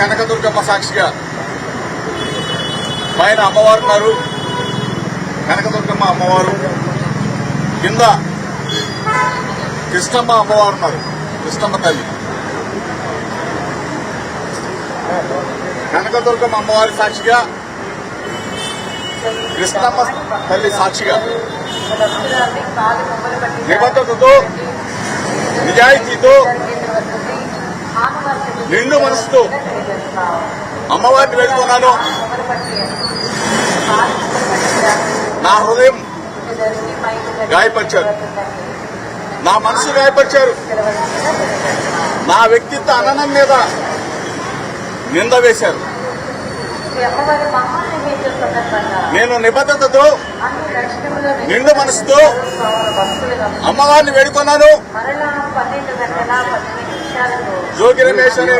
కనకదుర్గమ్మ సాక్షిగా పైన అమ్మవారు ఉన్నారు, కనకదుర్గమ్మ అమ్మవారు కింద కృష్ణమ్మ అమ్మవారు ఉన్నారు, కృష్ణమ్మ తల్లి. కనకదుర్గమ్మ అమ్మవారి సాక్షిగా, కృష్ణమ్మ తల్లి సాక్షిగా నిబద్ధతతో, నిజాయితీతో, నిండు మనసుతో అమ్మవారిని వేడుకున్నాను. నా హృదయం గాయపరిచారు, నా మనసు గాయపరిచారు, నా వ్యక్తిత్వ అననం మీద నింద వేశారు. నేను నిబద్ధతతో, నిండు మనసుతో అమ్మవారిని వేడుకున్నాను. జోగి రమేష్ అనే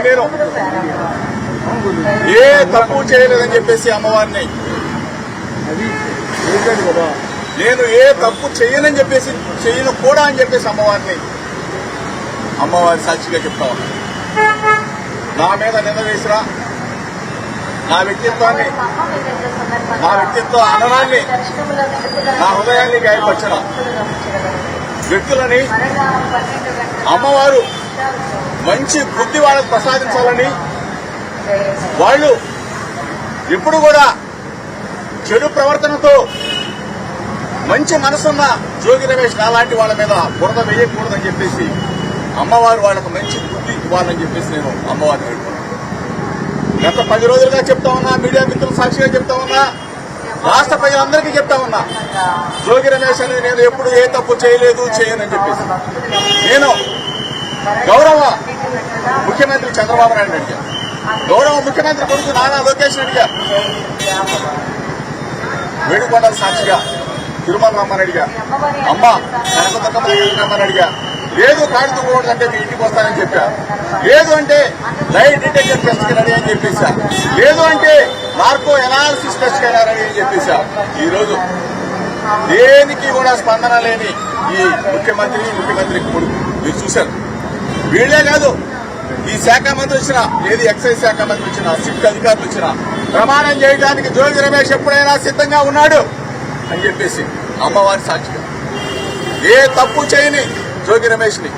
ఏ తప్పు చేయలేదని చెప్పేసి అమ్మవారిని, నేను ఏ తప్పు చేయనని చెప్పేసి, చేయను కూడా అని చెప్పేసి అమ్మవారి సాక్షిగా చెప్తా ఉన్నా. నా మీద నింద వేసిరా, నా వ్యక్తిత్వ అననాన్ని, నా హృదయాన్ని గాయపరిచిన వ్యక్తులని అమ్మవారు మంచి బుద్ధి వాళ్ళకు ప్రసాదించాలని, వాళ్ళు ఎప్పుడు కూడా చెడు ప్రవర్తనతో మంచి మనసున్న జోగి రమేష్ నాలాంటి వాళ్ళ మీద బురద వేయకూడదని చెప్పేసి అమ్మవారు వాళ్ళకు మంచి బుద్ధి ఇవ్వాలని చెప్పేసి నేను అమ్మవారిని వేడుకున్నాను. గత 10 రోజులుగా చెప్తా ఉన్నా, మీడియా మిత్రుల సాక్షిగా చెప్తా ఉన్నా, రాష్ట్ర ప్రజలందరికీ చెప్తా ఉన్నా, జోగి రమేష్ అనేది నేను ఎప్పుడు ఏ తప్పు చేయలేదు, చేయనని చెప్పేసి నేను గౌరవ ముఖ్యమంత్రి చంద్రబాబు నాయుడు అడిగా, గౌరవ ముఖ్యమంత్రి కొడుకు నారా లోకేష్ అడిగా, వేడుకొండల సాక్షిగా తిరుమల రమ్మని అడిగా, అమ్మ కనకదుర్గమ్మని అడిగా. లేదు కాడుకోకూడదంటే మీ ఇంటికి వస్తానని చెప్పా, లేదు అంటే లైట్ డిటెక్టర్ టెస్ట్కి రెడీ అని చెప్పేశా, లేదు అంటే నార్కో ఎనాలిసిస్ టెస్ట్కి రెడీ అని చెప్పేశా. ఈరోజు దేనికి కూడా స్పందన లేని ఈ ముఖ్యమంత్రి కొడుకు మీరు చూశారు. వీళ్లే కాదు, ఈ శాఖ మంత్రి వచ్చిన, ఏది ఎక్సైజ్ శాఖ మంత్రి వచ్చిన, సిట్ అధికారులు వచ్చిన ప్రమాణం చేయడానికి జోగి రమేష్ ఎప్పుడైనా సిద్ధంగా ఉన్నాడు అని చెప్పేసి అమ్మవారి సాక్షిగా ఏ తప్పు చేయని జోగి రమేష్ ని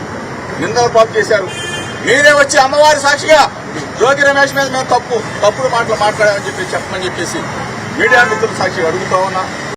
నిందల పాలు చేశారు. మీరే వచ్చి అమ్మవారి సాక్షిగా జోగి రమేష్ మీద మేము తప్పుడు మాటలు మాట్లాడామని చెప్పి చెప్పమని చెప్పేసి మీడియా మిత్రుల సాక్షిగా అడుగుతా ఉన్నా.